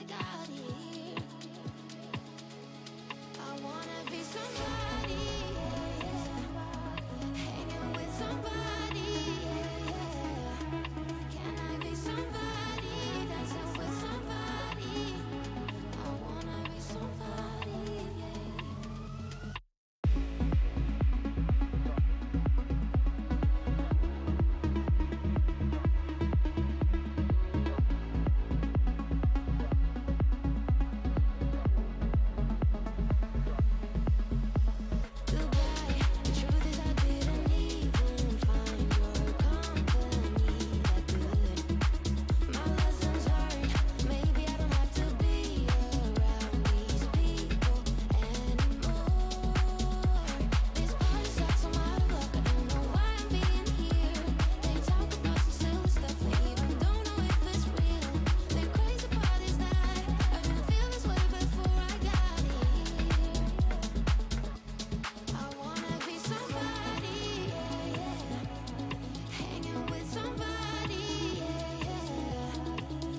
got here. I wanna be somebody, hanging with somebody. Can I be somebody, dancing with somebody? I wanna be somebody. Goodbye. The truth is I didn't even find your company that good. My lessons learned. Maybe I don't have to be around these people anymore. This party sucks, I'm out of luck. I don't know why I'm being here. They talk about some silly stuff, they even don't know if it's real. The crazy part is that I didn't feel this way before I got here. I wanna be somebody, hanging with somebody,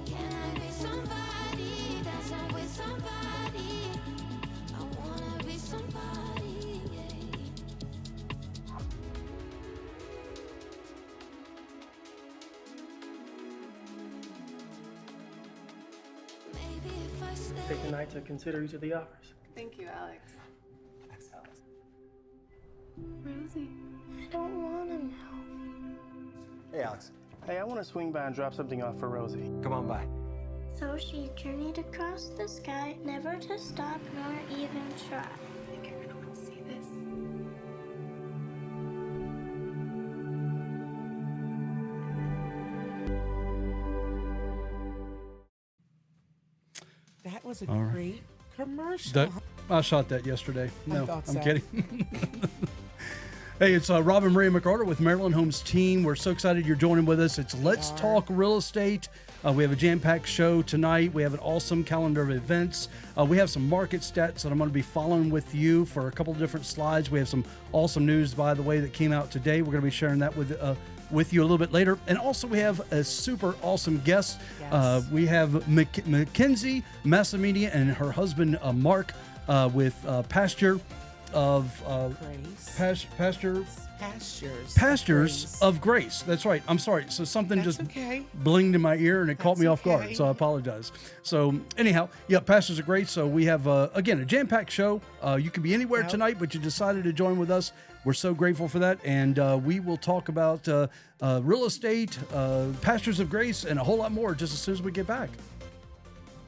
Can I be somebody, dancing with somebody? I wanna be somebody, Maybe if I stay. Take the night to consider each of the offers. Thank you, Alex. Thanks, Alex. Rosie. I don't wanna know. Hey, Alex. Hey, I want to swing by and drop something off for Rosie. Come on by. So she journeyed across the sky, never to stop nor even try. I think you're gonna want to see this. That was a All right. great commercial. That I shot that yesterday. No, thought I'm so. kidding. Hey, it's Rob and Maria McCarter with Maryland Homes team. We're so excited you're joining with us. It's Let's Talk Real Estate. We have a jam-packed show tonight. We have an awesome calendar of events. We have some market stats that I'm going to be following with you for a couple of different slides. We have some awesome news, by the way, that came out today. We're going to be sharing that with you a little bit later. And also we have a super awesome guest. Yes. We have McKenzie Massimini and her husband, Mark, with Pasture of Grace. Pasture Pastures. Pastures Grace. of Grace. That's right. I'm sorry. So something That's just okay. blinged in my ear and it caught That's me off guard. okay. So I apologize. So anyhow, yeah, Pastures of Grace. So we have, again, a jam-packed show. You could be anywhere Yep. tonight, but you decided to join with us. We're so grateful for that. And we will talk about real estate, Pastures of Grace, and a whole lot more just as soon as we get back.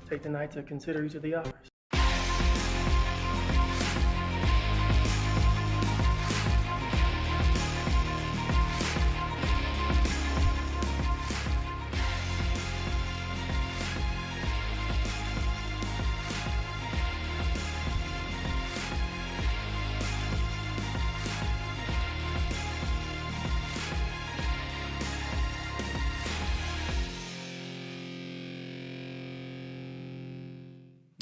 Take the night to consider each of the offers.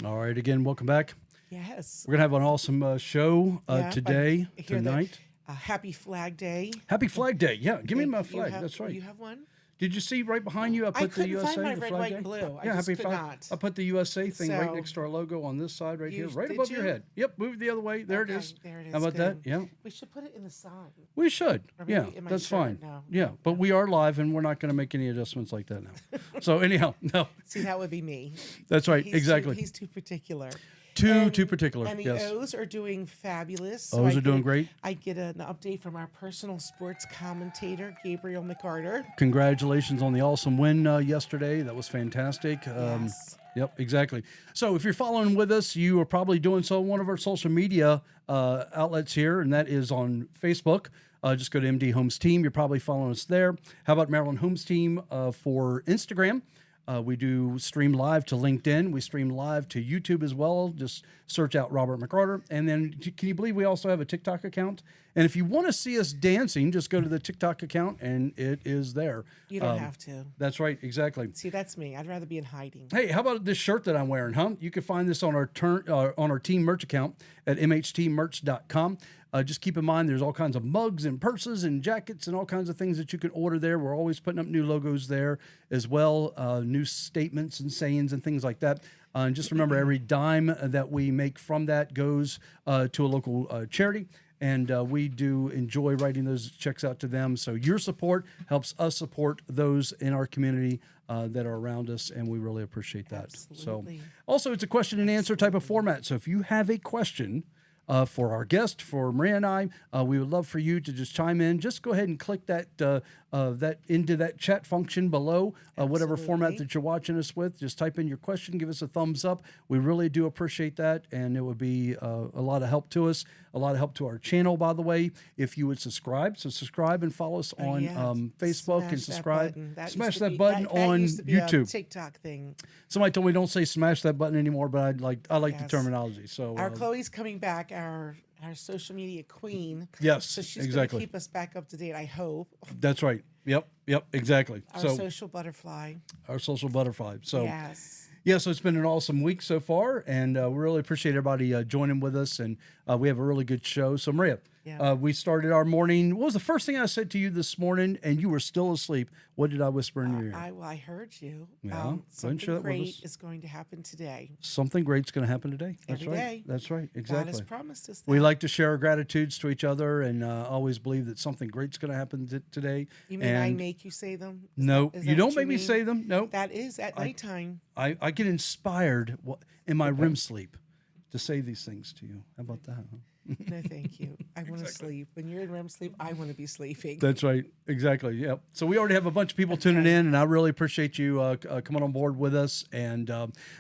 All right. Again, welcome back. Yes. We're going to have an awesome show Yeah, today, I hear that. tonight. Happy Flag Day. Happy Flag Day. Yeah, give me my You flag. have- That's right. You have one? Did you see right behind you? I put the couldn't USA, find my the red, flag white, day? and blue. I Yeah, just happy could flag. not. I put the USA thing right So- next to our logo on this side right here, You- right did above your you? head. Yep, move the other way. There Okay, it is. there it How is. about that? Good. Yeah, We should put it in the sun. we should. Or Yeah, maybe in my that's shirt. fine. No, Yeah, no, but no. we are live and we're not going to make any adjustments like that now. So anyhow, no, See, that would be me. that's right. He's Exactly. He's too particular. Too particular. And the Yes. O's are doing fabulous. O's I are doing get- great. I get an update from our personal sports commentator, Gabriel McCarter. Congratulations on the awesome win yesterday. That was fantastic. Yes. Yep, exactly. So if you're following with us, you are probably doing so on one of our social media outlets here, and that is on Facebook. Just go to MD Homes Team. You're probably following us there. How about Maryland Homes Team for Instagram? We do stream live to LinkedIn. We stream live to YouTube as well. Just search out Robert McCarter. And then can you believe we also have a TikTok account? And if you want to see us dancing, just go to the TikTok account and it is there. You don't have to. That's right, exactly. See, that's me. I'd rather be in hiding. Hey, how about this shirt that I'm wearing, huh? You can find this on our team merch account at mhtmerch.com. Just keep in mind, there's all kinds of mugs and purses and jackets and all kinds of things that you can order there. We're always putting up new logos there as well, new statements and sayings and things like that. And just remember, every dime that we make from that goes to a local charity. And we do enjoy writing those checks out to them. So your support helps us support those in our community that are around us, and we really appreciate that. Absolutely. So, also, it's a question and answer type of format. So if you have a question for our guest, for Maria and I, we would love for you to just chime in. Just go ahead and click that into that chat function below, whatever format that you're watching us with. Just type in your question, give us a thumbs up. We really do appreciate that, and it would be a lot of help to us, a lot of help to our channel, by the way, if you would subscribe. So subscribe and follow us on Facebook and subscribe. Smash that button on used to be YouTube. A TikTok thing. Somebody told me don't say smash that button anymore, but I like the terminology. So our Chloe's coming back, our social media queen. Yes, so she's exactly. going to keep us back up to date, I hope. That's right. Yep, exactly. Our social butterfly. Our social butterfly. So yes. Yeah, so it's been an awesome week so far, and we really appreciate everybody joining with us, and we have a really good show. So, Maria, we started our morning. What was the first thing I said to you this morning, and you were still asleep? What did I whisper in your ear? I heard you. Yeah, something great is going to happen today. Something great's going to happen today. That's Every right. day. That's right. Exactly. God has promised us that. We like to share our gratitudes to each other, and always believe that something great's going to happen today. You mean I make you say them? No, is you that don't what make me mean? say them. No. That is at nighttime. I get inspired in my REM sleep to say these things to you. How about that? Huh? No, thank you. I want to sleep. When you're in REM sleep, I want to be sleeping. That's right. Exactly. Yep. So we already have a bunch of people tuning in, and I really appreciate you coming on board with us. And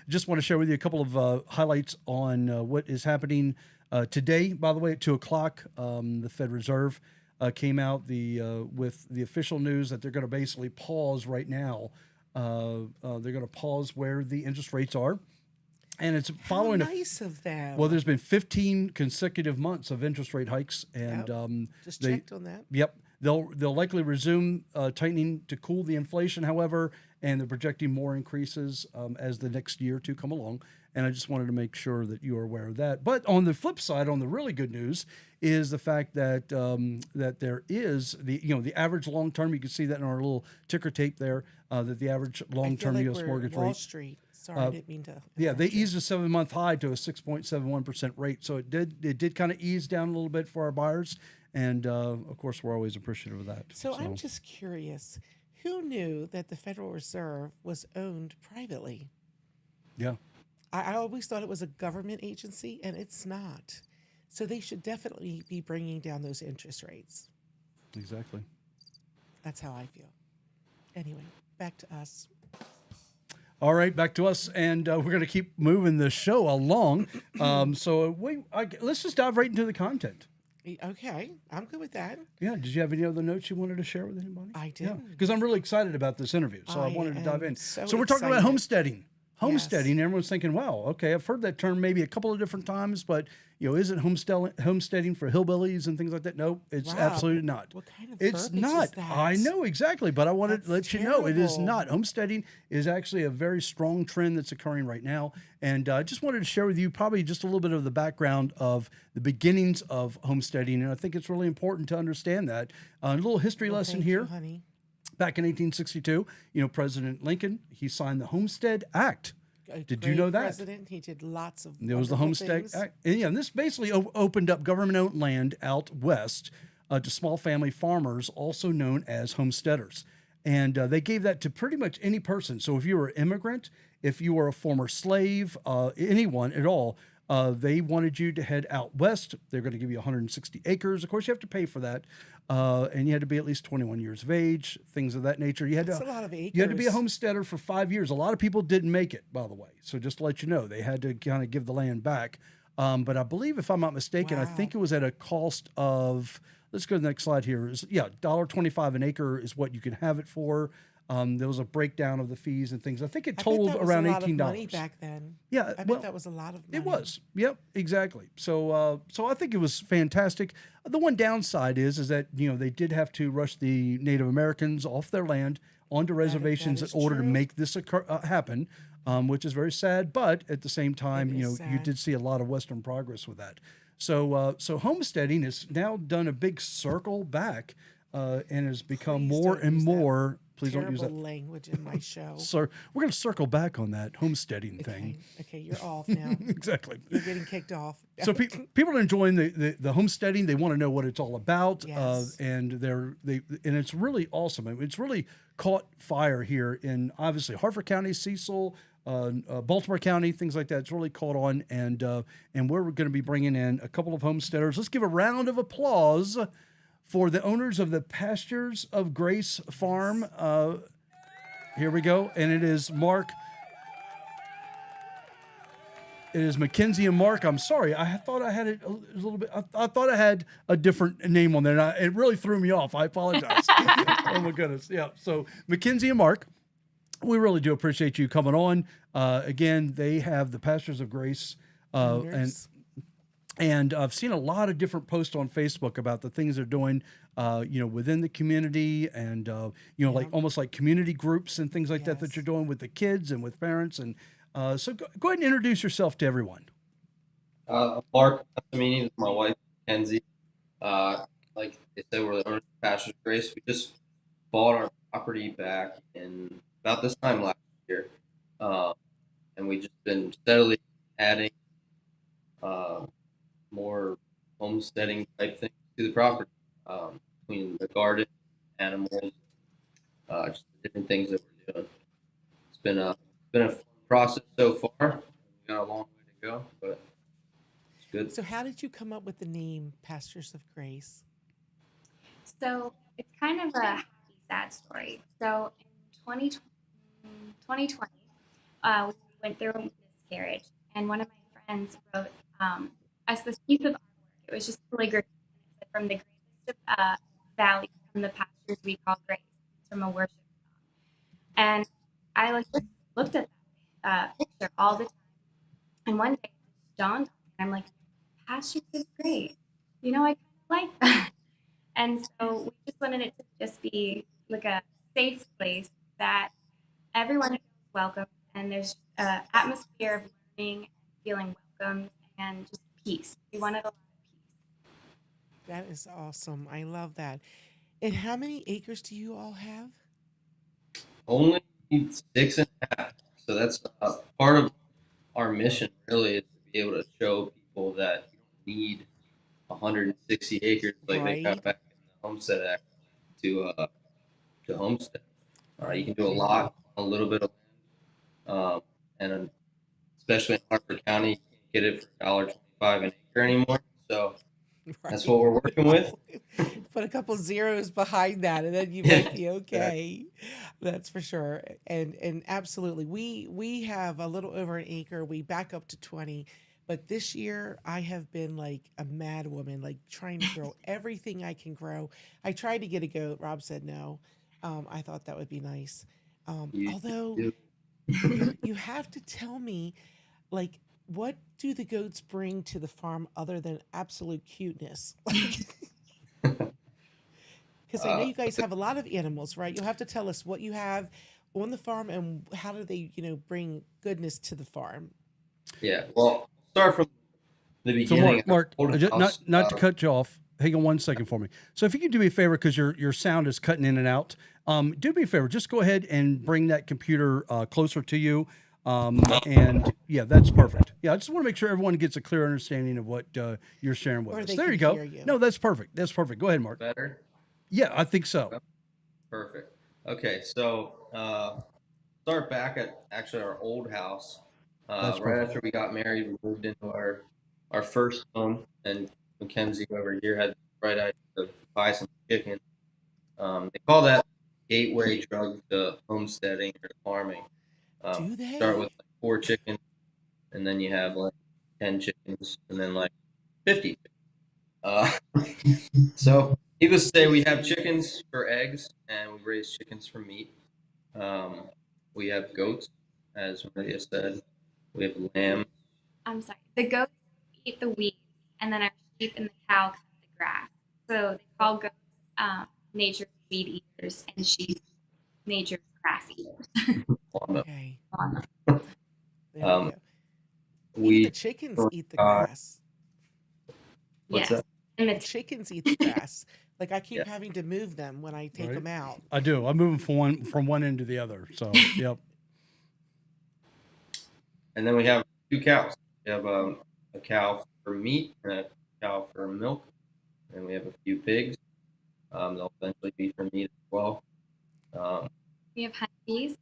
just want to share with you a couple of highlights on what is happening today. By the way, at 2:00, the Fed Reserve came out with the official news that they're going to basically pause right now. They're going to pause where the interest rates are. And it's following nice of them. Well, there's been 15 consecutive months of interest rate hikes, and just checked on that. Yep, they'll likely resume tightening to cool the inflation. However, and they're projecting more increases as the next year or two come along. And I just wanted to make sure that you are aware of that. But on the flip side, on the really good news, is the fact that that there is the average long term. You can see that in our little ticker tape there. That the average long term U.S. mortgage Wall rate. Street. Sorry, I didn't mean to. Yeah, they eased the 7-month high to a 6.71% rate. So it did kind of ease down a little bit for our buyers, and of course we're always appreciative of that. So I'm just curious, who knew that the Federal Reserve was owned privately? Yeah. I always thought it was a government agency, and it's not. So they should definitely be bringing down those interest rates. Exactly. That's how I feel. Anyway, back to us. All right, back to us, and we're going to keep moving the show along. So let's just dive right into the content. Okay, I'm good with that. Yeah, did you have any other notes you wanted to share with anybody? I did. Because I'm really excited about this interview, so I wanted to dive in. So we're talking about excited. homesteading. Homesteading, Yes. Everyone's thinking, wow, okay, I've heard that term maybe a couple of different times, but is it homesteading for hillbillies and things like that? No, it's Wow. absolutely not. What kind of It's verbiage not. is that? I know exactly, but I wanted to let That's you know it is terrible. not. Homesteading is actually a very strong trend that's occurring right now, and I just wanted to share with you probably just a little bit of the background of the beginnings of homesteading, and I think it's really important to understand that. A little history lesson Thank here. you, honey. Back in 1862, President Lincoln, he signed the Homestead Act. Did you Great know that? President, he did lots of. There was the wonderful Homestead things. Act. And this basically opened up government-owned land out west to small family farmers, also known as homesteaders. And they gave that to pretty much any person. So if you were an immigrant, if you were a former slave, anyone at all, they wanted you to head out west. They're going to give you 160 acres. Of course, you have to pay for that. And you had to be at least 21 years of age, things of that nature. You had That's to, a lot of You had to be a acres. homesteader for 5 years. A lot of people didn't make it, by the way. So just to let you know, they had to kind of give the land back. But I believe, if I'm not mistaken, I think it was at a cost of, let's go to the next slide here. $1.25 an acre is what you can have it for. There was a breakdown of the fees and things. I think it I bet totaled that was a around lot of $18. money back then. Yeah, I bet well, that was a lot of money. it was. Yep, exactly. So I think it was fantastic. The one downside is that they did have to rush the Native Americans off their land onto reservations in is order to true. make this happen, which is very sad. But at the same time, It is you sad. did see a lot of Western progress with that. So homesteading has now done a big circle back, and has become Please more don't and use that more. Please don't use Terrible that. language in my show. Sir, we're going to circle back on that homesteading thing. Okay, you're off now. Exactly. You're getting kicked off. So people are enjoying the homesteading. They want to know what it's all about, Yes. and and it's really awesome. I mean, it's really caught fire here in obviously Harford County, Cecil, Baltimore County, things like that. It's really caught on, and we're going to be bringing in a couple of homesteaders. Let's give a round of applause for the owners of the Pastures of Grace Farm. Here we go, and it is Mark. It is McKenzie and Mark. I'm sorry. I thought I had it a little bit. I thought I had a different name on there. And it really threw me off. I apologize. Oh, my goodness. Yeah. So McKenzie and Mark, we really do appreciate you coming on. Again, they have the Pastures of Grace. Owners. And I've seen a lot of different posts on Facebook about the things they're doing, within the community, and like almost like community groups and things like that Yes. you're doing with the kids and with parents. And so go ahead and introduce yourself to everyone. Mark Massimini with my wife, McKenzie. Like they said, we're the owners of Pastures Grace. We just bought our property back in about this time last year. And we just been steadily adding more homesteading type things to the property, between the garden, animals, just the different things that we're doing. It's been a fun process so far. We got a long way to go, but it's good. So, how did you come up with the name Pastures of Grace? So it's kind of a happy, sad story. So in 2020, we went through a miscarriage, and one of my friends wrote us this piece of artwork. It was just calligraphy. It said, "From the greatest of valleys, from the pastures we call grace," from a worship song. And I looked at that picture all the time, and one day it just dawned on me, and I'm like, "Pastures is great. I kind of like that." And so we just wanted it to just be like a safe place that everyone feels welcome, and there's an atmosphere of learning and feeling welcome and just peace. We wanted a lot of peace. That is awesome. I love that. And how many acres do you all have? Only 6.5. So that's part of our mission, really, is to be able to show people that you don't need 160 acres like they got Right. back in the Homestead Act to homestead. You can do a lot on a little bit of land, and especially in Harford County, you can't get it for $1.25 an acre anymore. So that's what Right. we're working with. Put a couple zeros behind that, and then you Yeah, might be okay. That's for sure. And absolutely, we have a little over an acre. We back up to 20, but this year I have been like a mad woman, like trying to grow everything I can grow. I tried to get a goat. Rob said no. I thought that would be nice. You Although do. you have to tell me, like, what do the goats bring to the farm other than absolute cuteness? Because I know you guys have a lot of animals, right? You'll have to tell us what you have on the farm and how do they, bring goodness to the farm. Yeah. Well, start from the So beginning. Mark, Old not house, not to cut you off. Hang on one second for me. So if you could do me a favor, because your sound is cutting in and out, do me a favor. Just go ahead and bring that computer closer to you. And yeah, that's perfect. Yeah, I just want to make sure everyone gets a clear understanding of what you're sharing with Or us. they There can you go. hear you. No, that's perfect. That's perfect. Go ahead, Mark. better. Yeah, I think so. Perfect. Okay, so start back at actually our old house. That's Right perfect. after we got married, we moved into our first home, and Mackenzie over here had the right idea to buy some chicken. They call that gateway drug to homesteading or to farming. Do Start with they? like 4 chickens, and then you have like 10 chickens, and then like 50. Uh, so needless to say, we have chickens for eggs, and we raise chickens for meat. We have goats, as Maria said. We have lamb. I'm sorry. The goats eat the weeds, and then our sheep and the cow cut the grass. So they call goats nature's weed eaters, and sheep nature's grass eaters. Okay, there we Um, go. Even the we chickens eat the uh, grass. what's Yes, that? and The chickens eat the grass. Like I Yeah. keep having to move them when I take Right. them out. I do. I move them from one end to the other. So, yep. And then we have 2 cows. We have a cow for meat and a cow for milk. And we have a few pigs. They'll eventually be for meat as well. Um, we have honeybees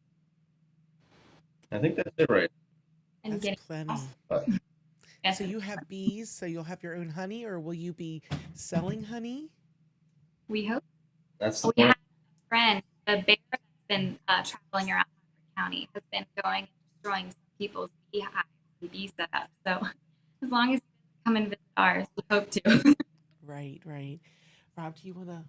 I think that's it right. and That's guinea plenty. But Yes, So you have bees, so you'll have your own honey, or will you be selling honey? we hope. that's the We plan. have a friend, the bear that's been traveling around Harford County, has been going and destroying some people's beehives and bee setups. So as long as he doesn't come and visit ours, we hope to. Right, right. Rob, do you want to?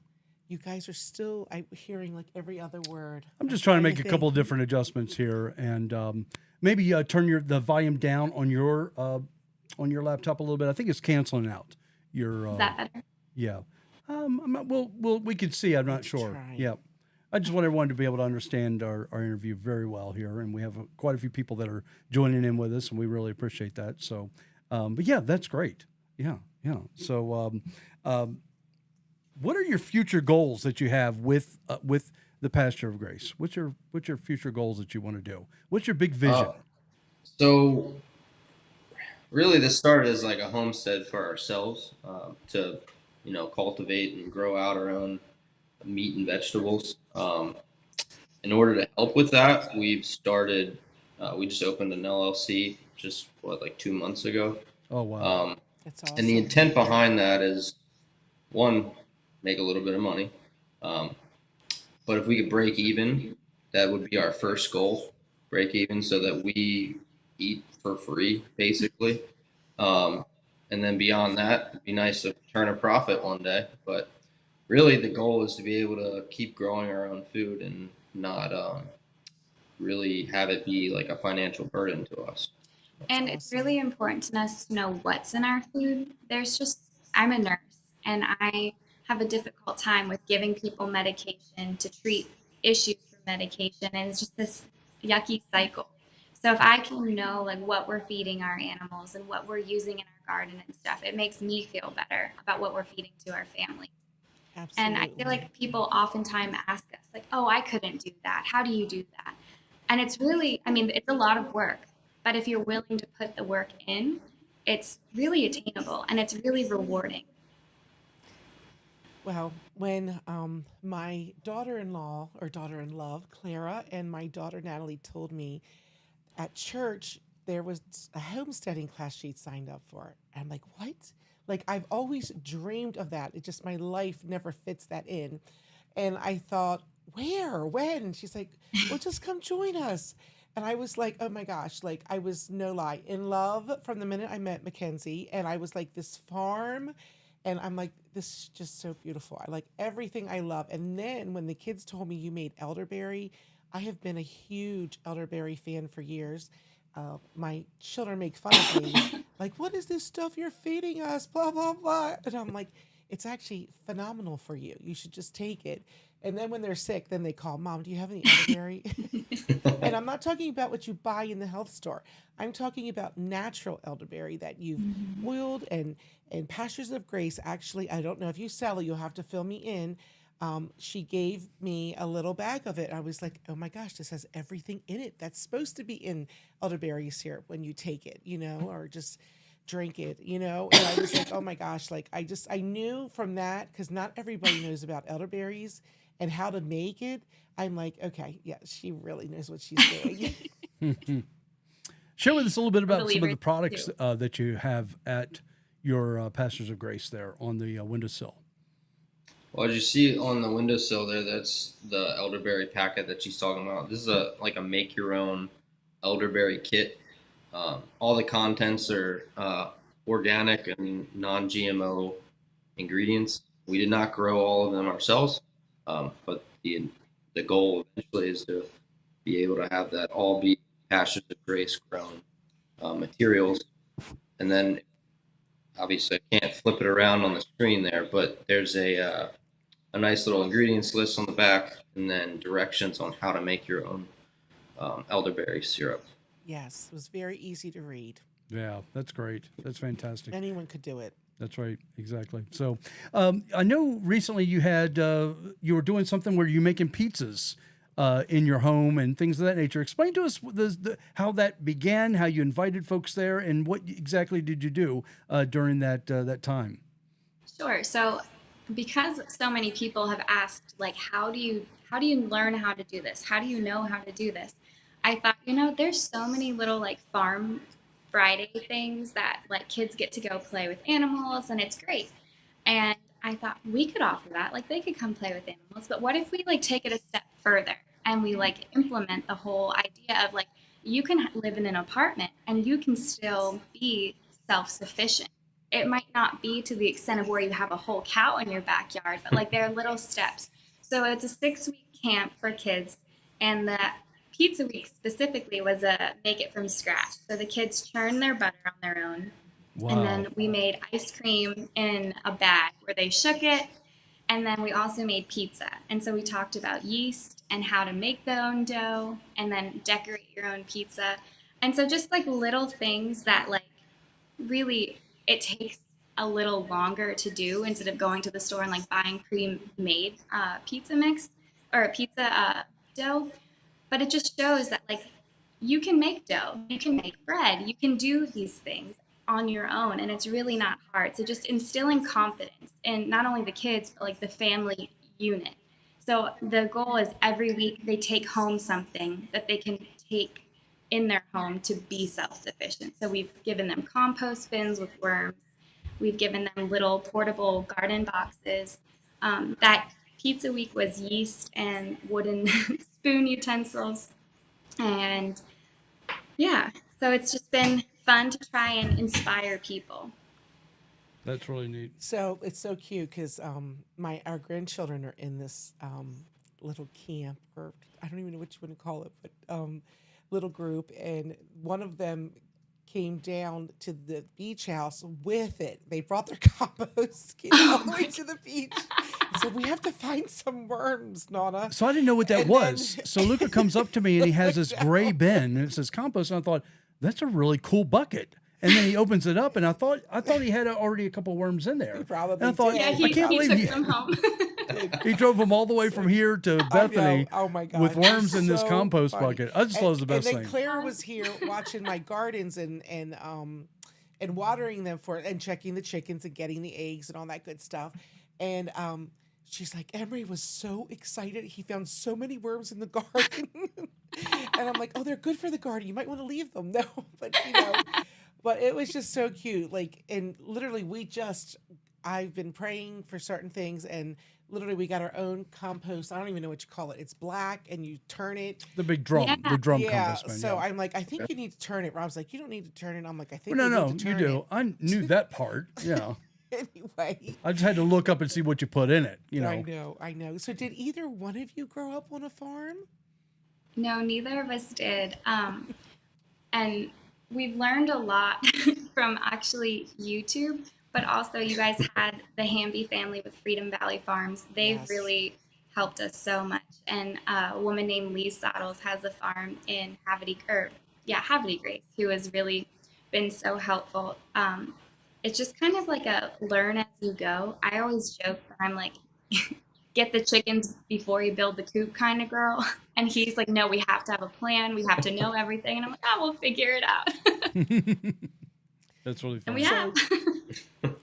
You guys are still hearing like every other word. I'm just trying to make a couple think. of different adjustments here, and maybe turn the volume down on your laptop a little bit. I think it's canceling out your. Is that better? Yeah. We can see. I'm not Let's sure. try. Yeah. I just want everyone to be able to understand our interview very well here, and we have quite a few people that are joining in with us, and we really appreciate that. So, but yeah, that's great. Yeah, yeah. So, what are your future goals that you have with the Pasture of Grace? What's your future goals that you want to do? What's your big vision? So really, this started as like a homestead for ourselves to, cultivate and grow out our own meat and vegetables. In order to help with that, we've started. We just opened an LLC just like 2 months ago. Oh wow. That's And the awesome. intent behind that is one, make a little bit of money. Um, but if we could break even, that would be our first goal. Break even so that we eat for free, basically. Um, and then beyond that, it'd be nice to turn a profit one day. But really, the goal is to be able to keep growing our own food and not really have it be like a financial burden to us. That's And it's awesome. really important to us to know what's in our food. I'm a nurse and I have a difficult time with giving people medication to treat issues for medication. And it's just this yucky cycle. So if I can know like what we're feeding our animals and what we're using in our garden and stuff, it makes me feel better about what we're feeding to our family. And I feel Absolutely. like people oftentimes ask us, like, oh, I couldn't do that. How do you do that? And it's really, I mean, it's a lot of work, but if you're willing to put the work in, it's really attainable and it's really rewarding. Well, when my daughter-in-law or daughter-in-love, Clara, and my daughter Natalie told me at church there was a homesteading class she'd signed up for. I'm like, what? Like I've always dreamed of that. It just my life never fits that in. And I thought, where? When? She's like, well, just come join us. And I was like, oh my gosh, like I was no lie in love from the minute I met McKenzie. And I was like, this farm. And I'm like, this is just so beautiful. I like everything I love. And then when the kids told me you made elderberry, I have been a huge elderberry fan for years. My children make fun of me, like, what is this stuff you're feeding us? Blah, blah, blah. And I'm like, it's actually phenomenal for you. You should just take it. And then when they're sick, then they call, Mom, do you have any elderberry? And I'm not talking about what you buy in the health store. I'm talking about natural elderberry that you've boiled and Pastures of Grace. Actually, I don't know if you sell it. You'll have to fill me in. She gave me a little bag of it. I was like, oh my gosh, this has everything in it that's supposed to be in elderberry syrup when you take it, or just drink it, And I was like, oh my gosh, like I knew from that because not everybody knows about elderberries and how to make it. I'm like, okay, yeah, she really knows what she's doing. Share with us a little bit A about some of believer the products too. that you have at your Pastures of Grace there on the windowsill. Well, as you see on the windowsill there, that's the elderberry packet that she's talking about. This is like a make your own elderberry kit. All the contents are organic and non-GMO ingredients. We did not grow all of them ourselves, but the goal eventually is to be able to have that all be Pastures of Grace grown materials. And then obviously I can't flip it around on the screen there, but there's a nice little ingredients list on the back, and then directions on how to make your own elderberry syrup. Yes, it was very easy to read. Yeah, that's great. That's fantastic. Anyone could do it. That's right. Exactly. So, I know recently you had you were doing something where you're making pizzas in your home and things of that nature. Explain to us how that began, how you invited folks there, and what exactly did you do during that time? Sure. So because so many people have asked, like, how do you learn how to do this? How do you know how to do this? I thought, there's so many little like farm Friday things that like kids get to go play with animals and it's great. And I thought we could offer that. Like they could come play with animals, but what if we like take it a step further and we like implement the whole idea of like you can live in an apartment and you can still be self-sufficient. It might not be to the extent of where you have a whole cow in your backyard, but like there are little steps. So it's a 6-week camp for kids, and the pizza week specifically was a make it from scratch. So the kids churn their butter on their own, and Wow. then we made ice cream in a bag where they shook it. And then we also made pizza. And so we talked about yeast and how to make their own dough and then decorate your own pizza. And so just like little things that like really it takes a little longer to do instead of going to the store and like buying pre-made pizza mix or a pizza dough. But it just shows that like you can make dough, you can make bread, you can do these things on your own, and it's really not hard. So just instilling confidence in not only the kids but like the family unit. So the goal is every week they take home something that they can take in their home to be self-sufficient. So we've given them compost bins with worms. We've given them little portable garden boxes. That pizza week was yeast and wooden spoon utensils. And yeah, so it's just been fun to try and inspire people. That's really neat. So it's so cute because my our grandchildren are in this little camp, or I don't even know what you want to call it, but little group, and one of them came down to the beach house with it. They brought their compost kit all the way to the beach. So we have to find some worms, Nana. So I didn't know what that And was. then- So Luca comes up to me and he has this gray No. bin and it says compost. And I thought, that's a really cool bucket. And then he opens it up and I thought he had already a couple worms in there. He probably And I thought, did. Yeah, I he, can't he believe took he, them home. he drove them all the way from here to I know. Bethany Oh my god! with worms in this So compost funny. bucket. I just thought it was the best and then thing. Claire was here watching my gardens and watering them for and checking the chickens and getting the eggs and all that good stuff. And she's like, Emery was so excited. He found so many worms in the garden. And I'm like, oh, they're good for the garden. You might want to leave them. No, but but it was just so cute. Like, and literally I've been praying for certain things, and literally we got our own compost. I don't even know what you call it. It's black and you turn it. The big drum, Yeah. the drum Yeah. compost bin. So Yeah. I'm like, I think you need to turn it. Rob's like, you don't need to turn it. I'm like, I think Well, we no, need to you turn do. I knew that part. Yeah. it. Anyway. I just had to look up and see what you put in it. I know. So did either one of you grow up on a farm? No, neither of us did. And we've learned a lot from actually YouTube, but also you guys had the Hamby family with Freedom Valley Farms. They've Yes. really helped us so much. And a woman named Lee Sottles has a farm in Havity Grace, who has really been so helpful. It's just kind of like a learn as you go. I always joke that I'm like, get the chickens before you build the coop kind of girl. And he's like, no, we have to have a plan. We have to know everything. And I'm like, oh, we'll figure it out. That's really And fun. we have.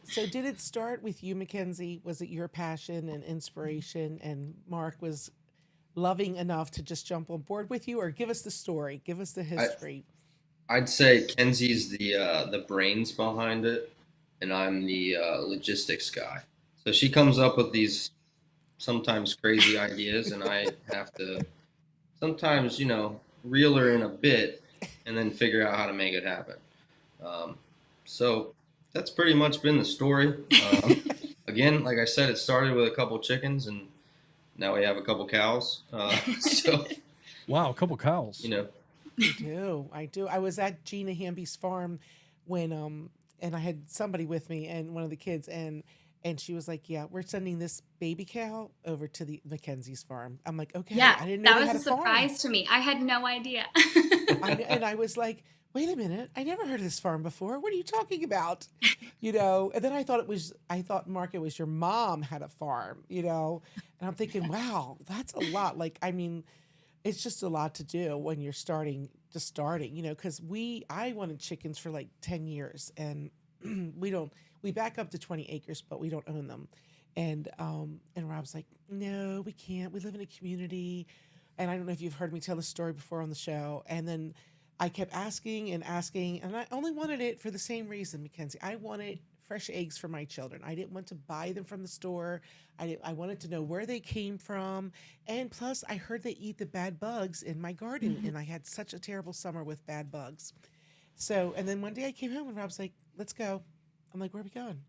So did it start with you, Mackenzie? Was it your passion and inspiration, and Mark was loving enough to just jump on board with you, or give us the story, give us the history? I'd say Kenzie's the brains behind it, and I'm the logistics guy. So she comes up with these sometimes crazy ideas, and I have to sometimes, reel her in a bit and then figure out how to make it happen. So that's pretty much been the story. Again, like I said, it started with a couple chickens, and now we have a couple cows. So Wow, a couple cows. You know, I do. I do. I was at Gina Hamby's farm when and I had somebody with me and one of the kids and she was like, "Yeah, we're sending this baby cow over to the McKenzie's farm." I'm like, "Okay, Yeah, I didn't know that they was had a a farm." surprise to me. I had no idea. And I was like, "Wait a minute, I never heard of this farm before. What are you talking about?" And then I thought, Mark, it was your mom had a farm, and I'm thinking, wow, that's a lot. Like, I mean, it's just a lot to do when you're starting, because I wanted chickens for like 10 years and we back up to 20 acres, but we don't own them. And Rob's like, no, we can't. We live in a community. And I don't know if you've heard me tell the story before on the show. And then I kept asking and asking, and I only wanted it for the same reason, Mackenzie. I wanted fresh eggs for my children. I didn't want to buy them from the store. I wanted to know where they came from. And plus, I heard they eat the bad bugs in my garden, and I had such a terrible summer with bad bugs. So, and then one day I came home and Rob's like, let's go. I'm like, where are we going?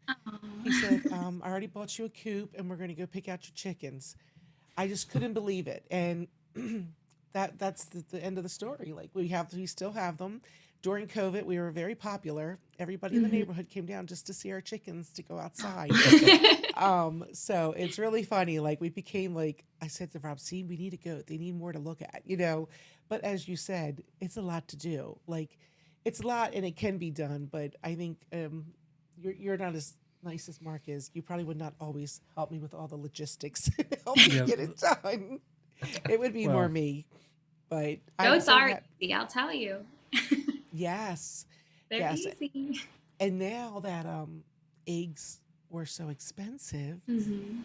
He said, I already bought you a coop and we're going to go pick out your chickens. I just couldn't believe it. And that's the end of the story. Like we still have them. During COVID, we were very popular. Everybody in the neighborhood came down just to see our chickens to go outside. So it's really funny. Like we became like, I said to Rob, see, we need to go. They need more to look at. But as you said, it's a lot to do. Like it's a lot and it can be done. But I think you're not as nice as Mark is. You probably would not always help me with all the logistics and help me Yeah. get it done. It would be more Well, me. But I'm Goats so are easy, I'll tell you. yes. They're Yes. easy. And now that eggs were so expensive,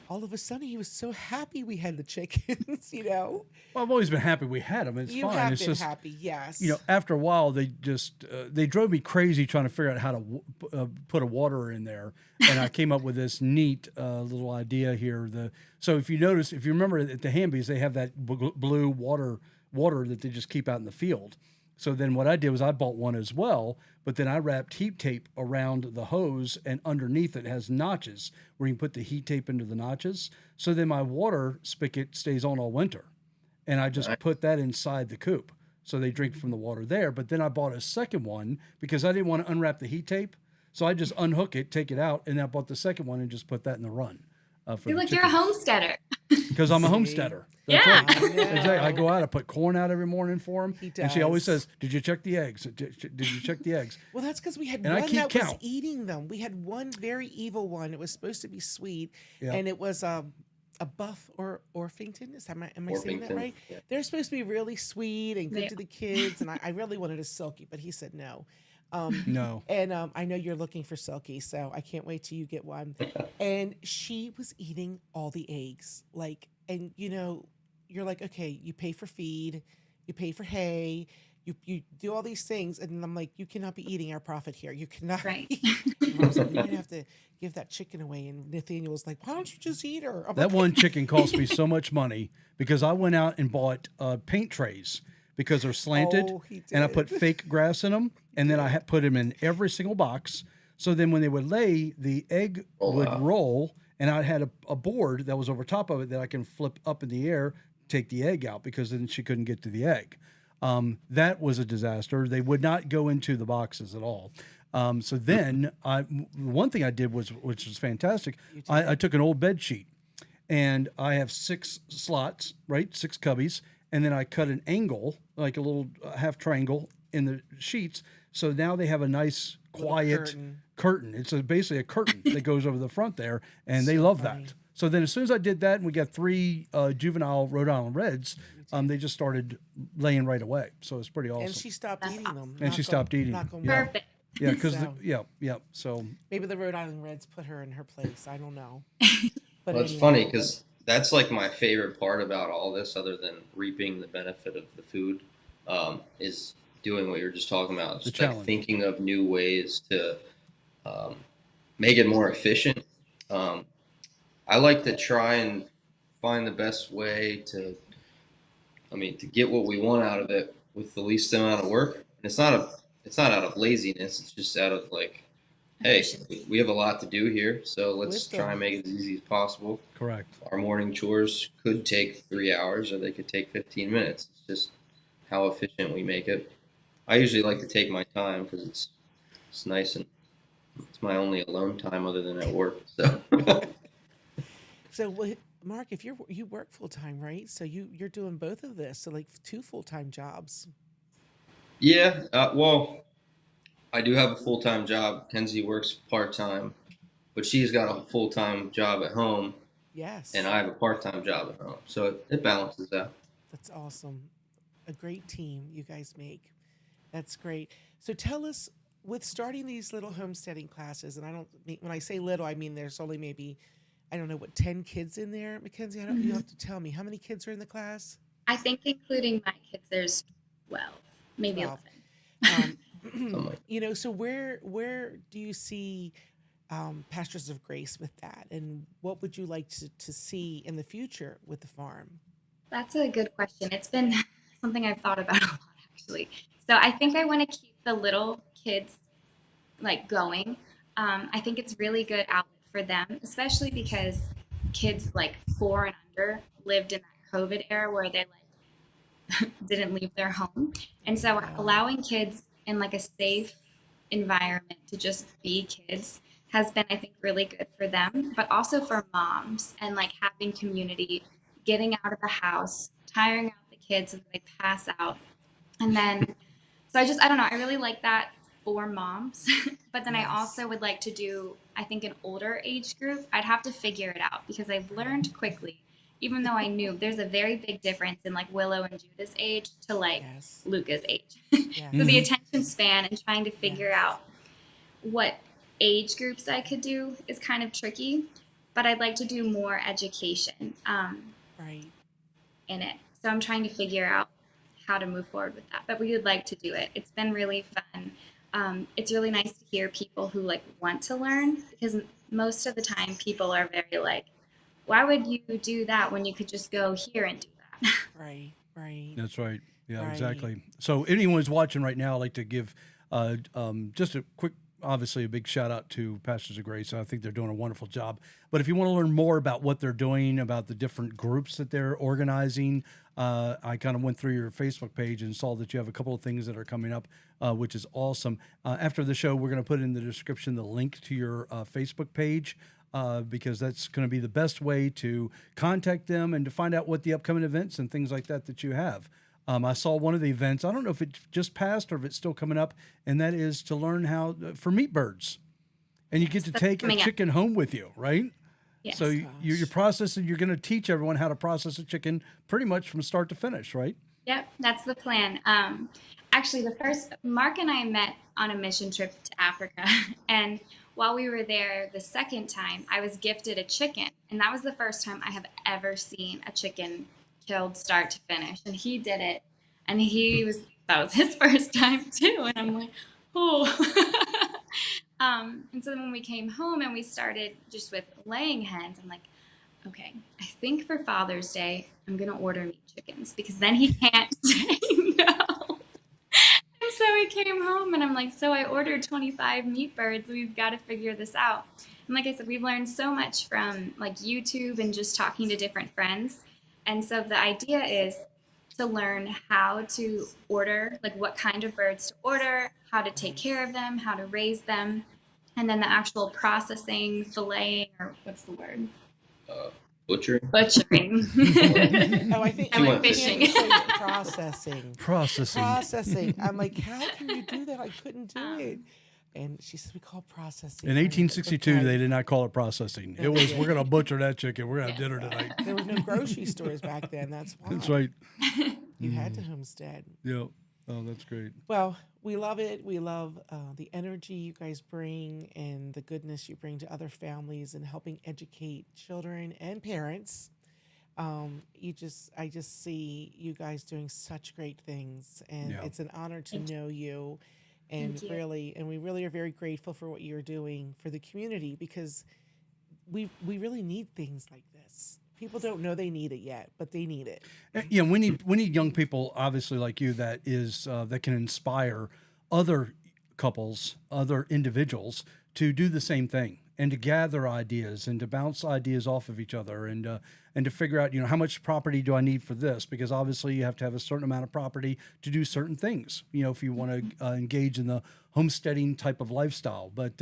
all of a sudden he was so happy we had the chickens, well, I've always been happy we had them. It's You fine. have It's been just, happy, yes. after a while, they just they drove me crazy trying to figure out how to put a waterer in there, and I came up with this neat little idea here. So if you remember at the Hambies, they have that blue water that they just keep out in the field. So then what I did was I bought one as well, but then I wrapped heat tape around the hose, and underneath it has notches where you can put the heat tape into the notches. So then my water spigot stays on all winter. And I just put that inside the coop. So they drink from the water there. But then I bought a second one because I didn't want to unwrap the heat tape. So I just unhook it, take it out, and I bought the second one and just put that in the run. For You're the like, you're a chickens. homesteader. Because I'm a See? homesteader. That's Yeah. right. I know. Exactly. I go out, I put corn out every morning for him. He And she always does. says, did you check the eggs? Did you check the eggs? Well, that's because we had And I one keep that was count. eating them. We had one very evil one. It was supposed to be sweet, Yeah. and it was a buff or Orpington. Am I saying that Orpington, right? yeah. They're supposed to be really sweet and good They to the kids, and I really wanted a silky, but he said no. No. And I know you're looking for silky, so I can't wait till you get one. And she was eating all the eggs, and you're like, okay, you pay for feed, you pay for hay, you do all these things, and I'm like, you cannot be eating our profit here. You cannot. Right. And Mom's like, you're gonna have to give that chicken away. And Nathaniel was like, why don't you just eat her? I'm That like, one chicken cost me so much money because I went out and bought paint trays because they're slanted, Oh, he and I did. put fake grass in them, and then I put them in every single box. So then when they would lay, the egg would out. roll, and I had a board that was over top of it that I can flip up in the air, take the egg out, because then she couldn't get to the egg. That was a disaster. They would not go into the boxes at all. So then one thing I did which was fantastic. I took an old bed sheet, and I have 6 slots, right? 6 cubbies. And then I cut an angle, like a little half triangle in the sheets. So now they have a nice quiet curtain. It's basically a curtain that goes over the front there, and they love funny. that. So then as soon as I did that, and we got 3 juvenile Rhode Island Reds, they just started laying right away. So it's pretty awesome. And she stopped That's eating them. And she Knock stopped on- eating knock them. on Yeah. wood. Perfect. Yeah, because So- yeah. So Maybe the Rhode Island Reds put her in her place. I don't know. But Well, it's anyway. funny because that's like my favorite part about all this, other than reaping the benefit of the food, is doing what you're just talking about. Just like challenge. thinking of new ways to make it more efficient. I like to try and find the best way to get what we want out of it with the least amount of work. And it's not out of laziness. It's just out of like, hey, we have a lot to do here, so let's try and make it as easy as possible. correct. Our morning chores could take 3 hours, or they could take 15 minutes. It's just how efficient we make it. I usually like to take my time because it's nice and it's my only alone time other than at work. So So, Mark, if you work full time, right? So you're doing both of this, so like two full time jobs. yeah, well, I do have a full time job. Kenzie works part time, but she's got a full time job at home, and Yes, I have a part time job at home. So it balances out. that's awesome. A great team you guys make. That's great. So tell us, with starting these little homesteading classes, and I don't mean, when I say little, I mean there's only maybe, I don't know, what, 10 kids in there, Mackenzie? I don't, you Mhm. have to tell me how many kids are in the class. I think including my kids, there's 12, maybe 12. 11. Um, Something like so where do you see Pastures of Grace with that, and what would you like to see in the future with the farm? That's a good question. It's been something I've thought about a lot, actually. So I think I want to keep the little kids like going. I think it's really good outlet for them, especially because kids like 4 and under lived in that COVID era where they like didn't leave their home, and so Yeah. allowing kids in like a safe environment to just be kids has been, I think, really good for them, but also for moms and like having community, getting out of the house, tiring out the kids so that they pass out, and then so I don't know. I really like that for moms, but then I Yes. also would like to do, I think, an older age group. I'd have to figure it out because I've Right. learned quickly, even though I knew there's a very big difference in like Willow and Judah's age to like Yes. Luca's age. So the Yes. Hmm. attention span and trying to figure Yes. out what age groups I could do is kind of tricky, but I'd like to do more education. Right. In it. So I'm trying to figure out how to move forward with that. But we would like to do it. It's been really fun. It's really nice to hear people who like want to learn because most of the time people are very like, why would you do that when you could just go here and do that? Right. Right. That's right. Yeah, Right. exactly. So anyone who's watching right now, I'd like to give just a quick, obviously a big shout out to Pastors of Grace. I think they're doing a wonderful job. But if you want to learn more about what they're doing, about the different groups that they're organizing, I kind of went through your Facebook page and saw that you have a couple of things that are coming up, which is awesome. After the show, we're going to put in the description the link to your Facebook page. Because that's going to be the best way to contact them and to find out what the upcoming events and things like that you have. I saw one of the events. I don't know if it just passed or if it's still coming up, and that is to learn how for meat birds, and you get Yes, to that's take a coming up. chicken home with you, right? So Yes. you're Gosh. processing. You're going to teach everyone how to process a chicken pretty much from start to finish, right? Yep, that's the plan. Actually, the first Mark and I met on a mission trip to Africa, and while we were there the second time, I was gifted a chicken, and that was the first time I have ever seen a chicken killed start to finish. And he did it, and he was that was his first time too, and I'm like, oh. And so then when we came home and we started just with laying hens, I'm like, okay, I think for Father's Day, I'm going to order meat chickens because then he can't say no. And so we came home and I'm like, so I ordered 25 meat birds. We've got to figure this out. And like I said, we've learned so much from like YouTube and just talking to different friends. And so the idea is to learn how to order, like what kind of birds to order, how to take Right. care of them, how to raise them, and then the actual processing, filleting, or what's the word? uh, butchering. Butchering. Oh, I She went went I fishing. think fishing. you said processing. Processing. Processing. I'm like, how can you do that? I couldn't do it. um, And she says, we call processing. In I'm like, 1862, okay. they did not call it processing. No, It they was we're going to didn't. butcher that chicken. We're going to have yes. dinner tonight. There was no grocery stores back then. That's That's why right. you had to homestead. Yeah. Oh, that's great. Well, we love it. We love the energy you guys bring and the goodness you bring to other families and helping educate children and parents. I just see you guys doing such great things, and Yeah. it's an honor to Thank you. know you. Thank you. And we really are very grateful for what you're doing for the community because we really need things like this. People don't know they need it yet, but they need it. Yeah, we need young people, obviously like you, that can inspire other couples, other individuals to do the same thing. and to gather ideas and to bounce ideas off of each other and to figure out, how much property do I need for this? Because obviously you have to have a certain amount of property to do certain things, if you want to engage in the homesteading type of lifestyle. But,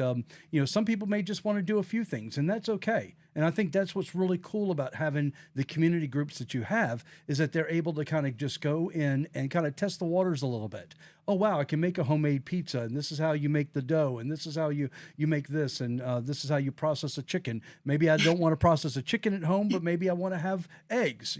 some people may just want to do a few things, and that's okay. And I think that's what's really cool about having the community groups that you have, is that they're able to kind of just go in and kind of test the waters a little bit. Oh, wow, I can make a homemade pizza, and this is how you make the dough, and this is how you make this, and this is how you process a chicken. Maybe I don't want to process a chicken at home, but maybe I want to have eggs,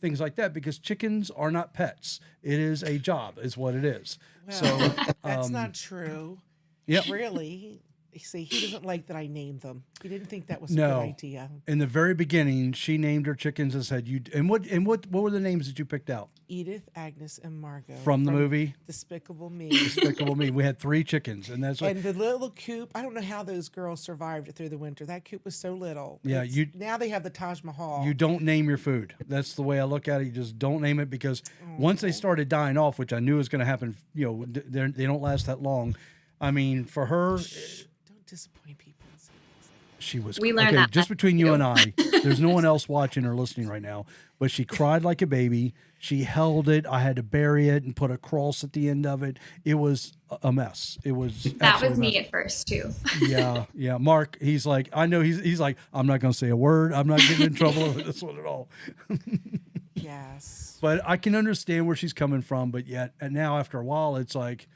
things like that, because chickens are not pets. It is a job, is what it is. Well, So that's not true. Yep. Really. See, he doesn't like that I named them. He didn't think that was a No. good idea. In the very beginning, she named her chickens and said, what were the names that you picked out? Edith, Agnes, and Margot. From the movie? Despicable Me. Despicable Me. We had 3 chickens, and that's what. And the little coop, I don't know how those girls survived through the winter. That coop was so little. Yeah, now they have the Taj Mahal. You don't name your food. That's the way I look at it. You just don't name it, because once they started dying off, which I knew was going to happen, they don't last that long. I mean, for her, Don't disappoint people. she was. We learned okay, that just lesson between you too. and I. There's no one else watching or listening right now, but she cried like a baby. She held it. I had to bury it and put a cross at the end of it. It was a mess. It was. That was absolutely me mess. at first too. Yeah. Mark, he's like, I know he's like, I'm not going to say a word. I'm not getting in trouble over this one at all. Yes. But I can understand where she's coming from. But yet, and now after a while, it's like,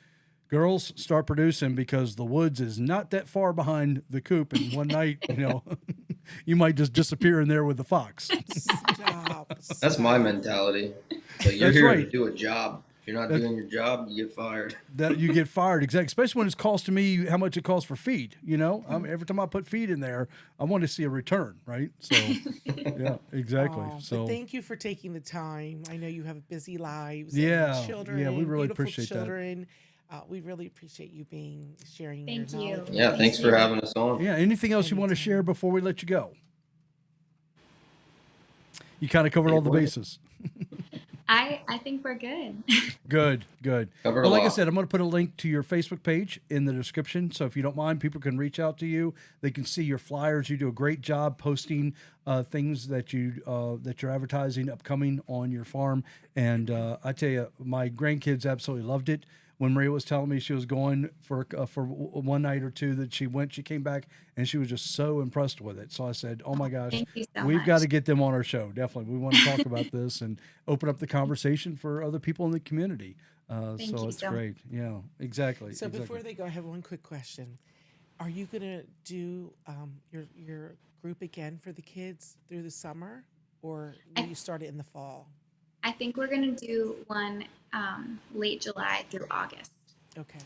girls, start producing, because the woods is not that far behind the coop. And one night, you might just disappear in there with the fox. Stop. That's my mentality. But you're That's here right. to do a job. If you're not doing your job, you get fired. That you get fired, exactly. Especially when it's costing me how much it costs for feed. Every time I put feed in there, I want to see a return, right? So, yeah, exactly. Oh, So, but thank you for taking the time. I know you have busy lives. Yeah, and children. yeah, we really beautiful appreciate that. children. We really appreciate you sharing Thank your you. knowledge. Yeah, thanks for having us on. yeah. Anything else you want to share before we let you go? You kind of covered all the bases. I think we're good. Good. Covered Well, a like I lot. said, I'm going to put a link to your Facebook page in the description. So if you don't mind, people can reach out to you. They can see your flyers. You do a great job posting things that you're advertising upcoming on your farm. And I tell you, my grandkids absolutely loved it. When Maria was telling me she was going for one night or two that she came back and she was just so impressed with it. So I said, "Oh my gosh, Thank you so we've much. got to get them on our show. Definitely, we want to talk about this and open up the conversation for other people in the community." Thank So you it's so much. great. Yeah, exactly. So exactly. before they go, I have one quick question. Are you going to do your group again for the kids through the summer, or will you start it in the fall? I think we're gonna do one late July through August. Okay.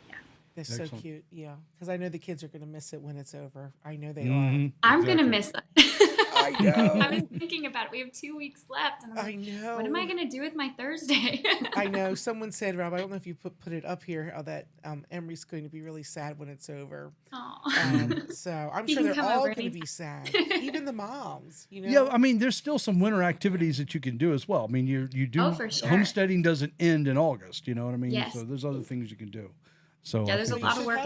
Yeah. They're so Excellent. cute. Yeah. Because I know the kids are going to miss it when it's over. I know they Mhm, I'm gonna exactly. miss that. I know. I was thinking about it. We have 2 weeks left, and I'm are. like, I know. what am I gonna do with my Thursday? I know. Someone said, Rob, I don't know if you put it up here, that Emery's going to be really sad when it's over. Aw. So I'm He sure can they're come all over going to anytime. be sad. Even the moms, Yeah, I mean, there's still some winter activities that you can do as well. I mean, you do. Oh, for sure. Homesteading doesn't end in August. You know what I mean? Yes. So there's other things you can do. So Yeah, I there's a think lot it's- of work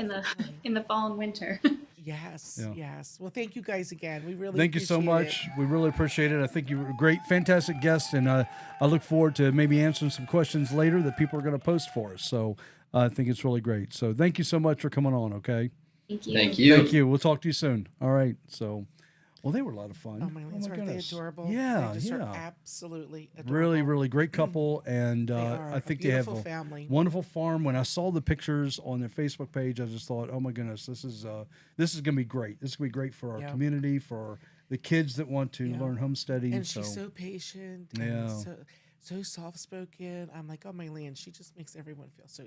in the fall and winter. Yes, Yeah. yes. Well, thank you guys again. We really Thank you so appreciate much. We really appreciate it. I think you were a great, fantastic guest, and I look forward to maybe answering some questions later that people are going to post for us. So I think it's really great. So thank you so much for coming on. Okay. Thank you. Thank you. Thank you. We'll talk to you soon. All right. So, well, they were a lot of fun. Oh my goodness, aren't they goodness. adorable? Yeah, They just are yeah. absolutely adorable. Really, really great couple, and are I a think they have beautiful a family. wonderful farm. When I saw the pictures on their Facebook page, I just thought, oh my goodness, this is going to be great. This is going to be great for our Yeah. community, for the kids that want to Yeah. learn homesteading. And she's so patient and Yeah. so soft spoken. I'm like, oh my land, she just makes everyone feel so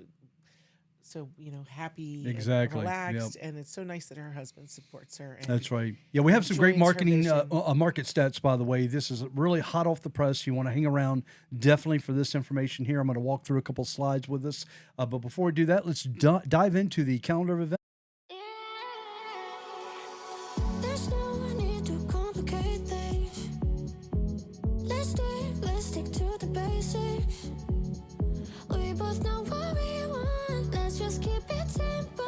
happy, Exactly, and yep. relaxed, and it's so nice that her husband supports her. And That's right. Yeah, we have some great joins her marketing vision. market stats, by the way. This is really hot off the press. You want to hang around definitely for this information here. I'm going to walk through a couple slides with us. But before we do that, let's dive into the calendar of events. There's no need to complicate things. Let's stick to the basics. We both know what we want. Let's just keep it simple.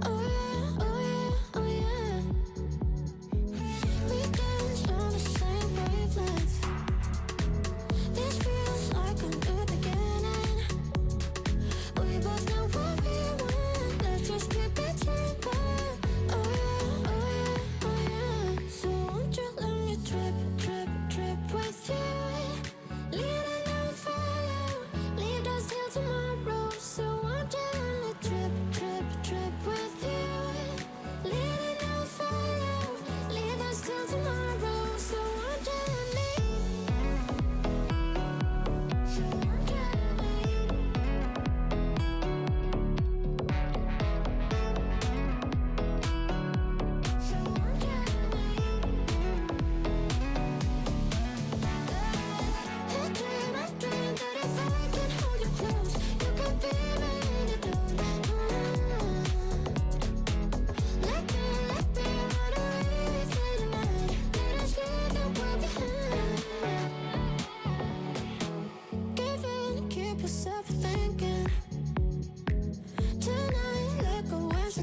Oh yeah, oh yeah, oh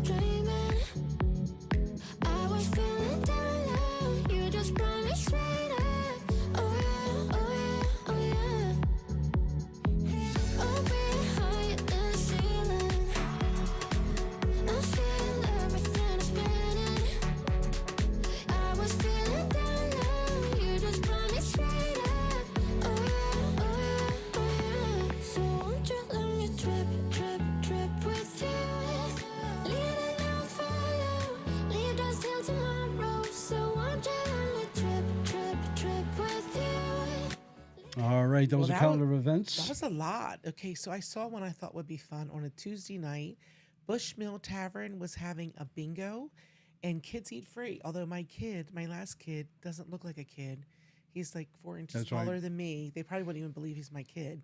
dreaming. I was feeling down low. You just brought me straight up. Oh yeah, oh yeah, oh yeah. Open higher than the ceiling. I feel everything is spinning. I was feeling down low. You just brought me straight up. Oh yeah, oh yeah, oh yeah. So won't you let me trip, trip, trip with you? Leading I'll follow. Leave us till tomorrow. So won't you let me trip, trip, trip with you? All right, that was a that calendar of That events. was a lot. Okay, so I saw one I thought would be fun on a Tuesday night. Bushmill Tavern was having a bingo and kids eat free. Although my last kid, doesn't look like a kid. He's like 4 inches That's right. taller than me. They probably wouldn't even believe he's my kid.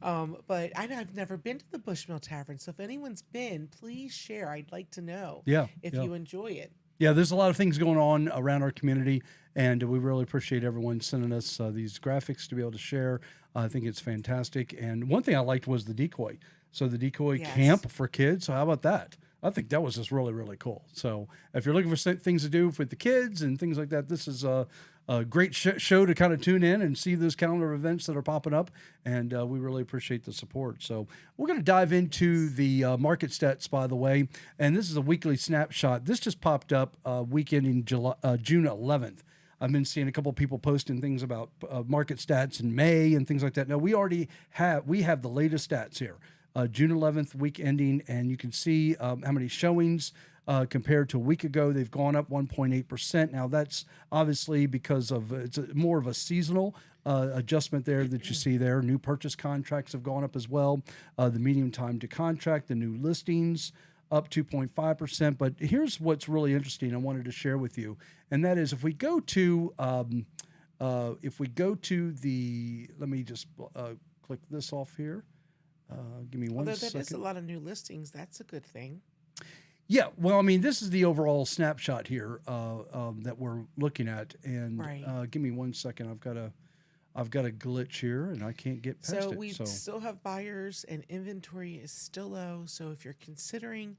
But I've never been to the Bushmill Tavern. So if anyone's been, please share. I'd like to know Yeah, if yeah. you enjoy it. Yeah, there's a lot of things going on around our community, and we really appreciate everyone sending us these graphics to be able to share. I think it's fantastic. And one thing I liked was the decoy. So the decoy Yes. camp for kids. So how about that? I think that was just really, really cool. So if you're looking for things to do with the kids and things like that, this is a great show to kind of tune in and see those calendar events that are popping up. And we really appreciate the support. So we're going to dive into the market stats, by the way. And this is a weekly snapshot. This just popped up week ending June 11th. I've been seeing a couple of people posting things about market stats in May and things like that. Now we have the latest stats here. June 11th, week ending, and you can see how many showings compared to a week ago. They've gone up 1.8%. Now, that's obviously because of more of a seasonal adjustment there that you see there. New purchase contracts have gone up as well. The median time to contract, the new listings up 2.5%. But here's what's really interesting I wanted to share with you, and that is if we go to the, let me just click this off here. Give me one Although that is a second. lot of new listings, that's a good thing. Yeah, well, I mean, this is the overall snapshot here that we're looking at, and Right. Give me 1 second. I've got a glitch here, and I can't get past So it. we still have buyers and inventory is still low. So if you're considering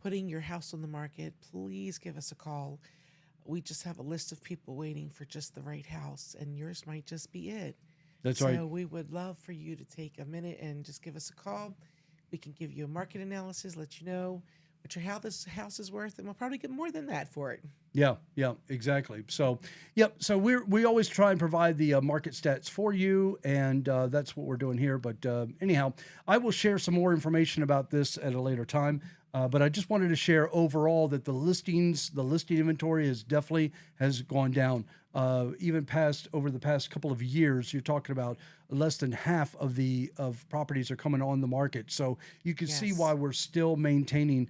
putting your house on the market, please give us a call. We just have a list of people waiting for just the right house, and yours might just be it. That's so right. we would love for you to take a minute and just give us a call. We can give you a market analysis, let you know how this house is worth, and we'll probably get more than that for it. Yeah, exactly. So, yep. So we always try and provide the market stats for you, and that's what we're doing here. But anyhow, I will share some more information about this at a later time. But I just wanted to share overall that the listing inventory has gone down. Even over the past couple of years, you're talking about less than half of properties are coming on the market. So you can see Yes. why we're still maintaining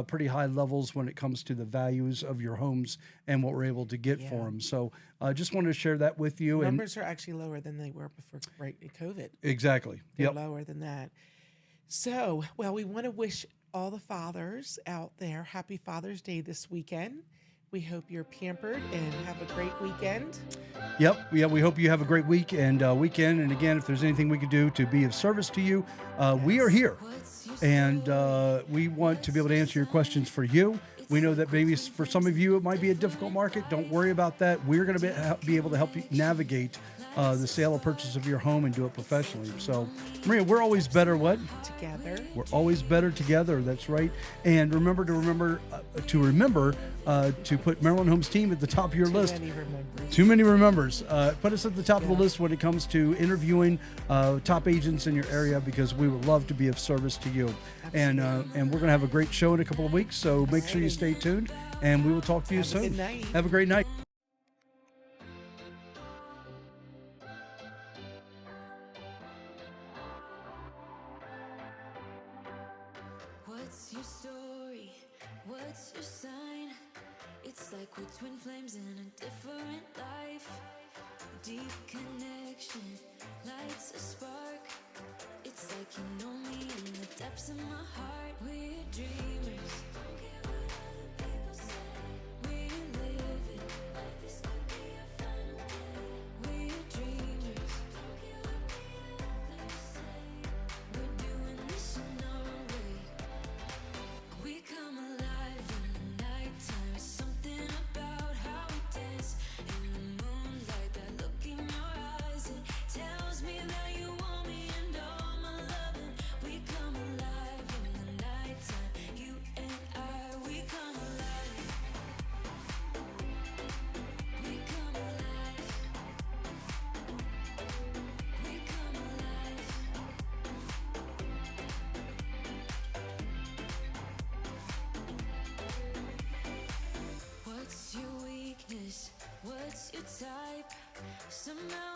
pretty high levels when it comes to the values of your homes and what we're able to get for Yeah. them. So I just wanted to share that with you. Numbers are actually lower than they were before COVID. Exactly. They're Yep. lower than that. So, well, we want to wish all the fathers out there happy Father's Day this weekend. We hope you're pampered and have a great weekend. Yep. Yeah. We hope you have a great week and weekend. And again, if there's anything we could do to be of service to you, we are here. And we want to be able to answer your questions for you. We know that maybe for some of you, it might be a difficult market. Don't worry about that. We're going to be able to help you navigate the sale or purchase of your home and do it professionally. So, Maria, we're always better what? Together. We're always better together. That's right. And remember to put Maryland Homes Team at the top of your list. Too many remembers. Put us at the top of the list when it comes to interviewing top agents in your area, because we would love to be of service to you. And we're going to have a great show in a couple of weeks. So make sure you stay tuned, and we will talk to you soon. Good night. Have a great night. What's your story? What's your sign? It's like we're twin flames in a different life. Deep connection lights a spark. It's like you know me in the depths of my heart. We're dreamers. Don't care what other people say. We're living like this could be our final day. We're dreamers. Don't care what the others say. We're doing this in our way. We come alive Somehow